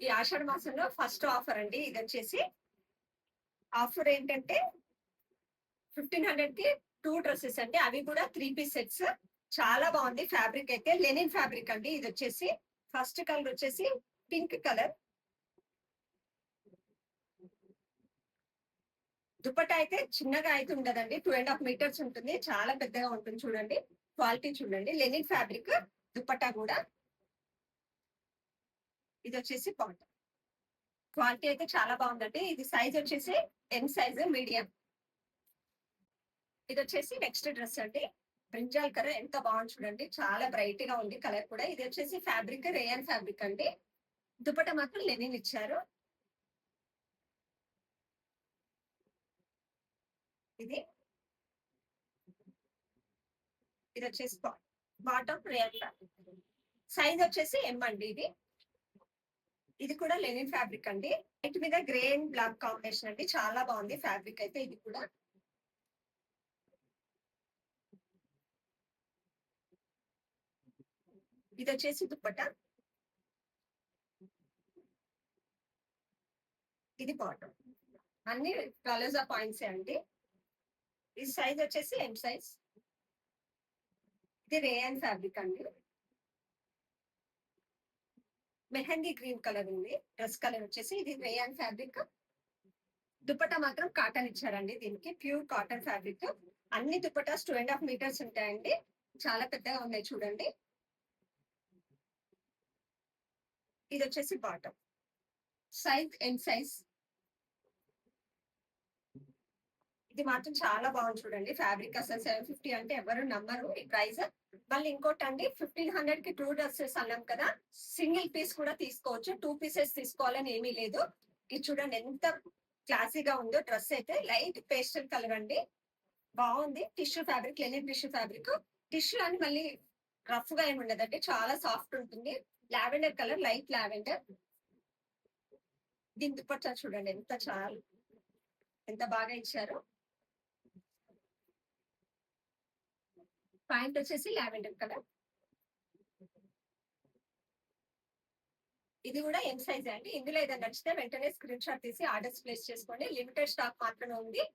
ఈ ఆషాఢ మాసంలో first offer అండి. ఇదొచ్చేసి ఆఫర్ ఏంటంటే 1500కి 2 డ్రెసెస్ అండి. అవి కూడా 3 పీస్ సెట్స్. చాలా బాగుంది ఫ్యాబ్రిక్ అయితే. లెనిన్ ఫ్యాబ్రిక్ అండి. ఇదొచ్చేసి ఫస్ట్ కలర్ వచ్చేసి పింక్ కలర్. దుపట్టా అయితే చిన్నగా అయితే ఉండదండి. 2.5 మీటర్స్ ఉంటుంది. చాలా పెద్దగా ఉంటుంది చూడండి. క్వాలిటీ చూడండి. లెనిన్ ఫ్యాబ్రిక్ దుపట్టా కూడా. ఇది వచ్చేసి బాటమ్. క్వాలిటీ అయితే చాలా బాగుందండి. ఇది సైజ్ వచ్చేసి ఎం సైజ్ మీడియం. ఇది వచ్చేసి నెక్స్ట్ డ్రెస్ అండి. బ్రింజాల్ కలర్ ఎంత బాగుంది చూడండి. చాలా బ్రైట్ గా ఉంది కలర్ కూడా. ఇది వచ్చేసి ఫ్యాబ్రిక్ రేయన్ ఫ్యాబ్రిక్ అండి. దుపట్టా మాత్రం లెనిన్ ఇచ్చారు. ఇది ఇది వచ్చేసి బాటమ్ రేయన్ ఫ్యాబ్రిక్. సైజ్ వచ్చేసి ఎం అండి. ఇది కూడా లెనిన్ ఫ్యాబ్రిక్ అండి. వీటి మీద గ్రే అండ్ బ్లాక్ కాంబినేషన్ అండి. చాలా బాగుంది ఫ్యాబ్రిక్ అయితే. ఇది కూడా ఇది వచ్చేసి దుప్పట్టా. ఇది బాటమ్. అన్ని కలర్స్ ఆ పాయింట్స్ అండి. ఈ సైజ్ వచ్చేసి ఎం సైజ్. ఇది రేయన్ ఫ్యాబ్రిక్ అండి. మెహందీ గ్రీన్ కలర్ ఉంది. డ్రెస్ కలర్ వచ్చేసి ఇది రేయన్ ఫ్యాబ్రిక్. దుపట్టా మాత్రం కాటన్ ఇచ్చారండి. దీనికి ప్యూర్ కాటన్ ఫ్యాబ్రిక్. అన్ని దుపట్టాస్ 2.5 మీటర్స్ ఉంటాయండి. చాలా పెద్దగా ఉన్నాయి చూడండి. ఇది వచ్చేసి బాటమ్. Size M size. ఇది మాత్రం చాలా బాగుంది చూడండి. ఫ్యాబ్రిక్ అసలు 750 అంటే ఎవరు నమ్మరు ఈ ప్రైస్. మళ్ళీ ఇంకోటి అండి, 1500కి 2 డ్రెస్సెస్ అన్నాం కదా. సింగిల్ పీస్ కూడా తీసుకోవచ్చు. 2 పీసెస్ తీసుకోవాలని ఏమీ లేదు. ఇది చూడండి ఎంత క్లాసీగా ఉందో. డ్రెస్ అయితే లైట్ పేస్టల్ కలర్ అండి. బాగుంది. Tissue fabric, linen tissue fabric. Tissue అని మళ్ళీ రఫ్ గా ఏమి ఉండదండి. చాలా సాఫ్ట్ ఉంటుంది. Lavender colour, light lavender. దీని దుపట్టా చూడండి ఎంత బాగా ఇచ్చారు. పాయింట్ వచ్చేసి లావెండర్ కలర్. ఇది కూడా ఎం సైజ్ అండి. ఇందులో ఏదైనా నచ్చితే వెంటనే స్క్రీన్ షాట్ తీసి ఆర్డర్స్ ప్లేస్ చేసుకోండి. లిమిటెడ్ స్టాక్ మాత్రమే ఉంది.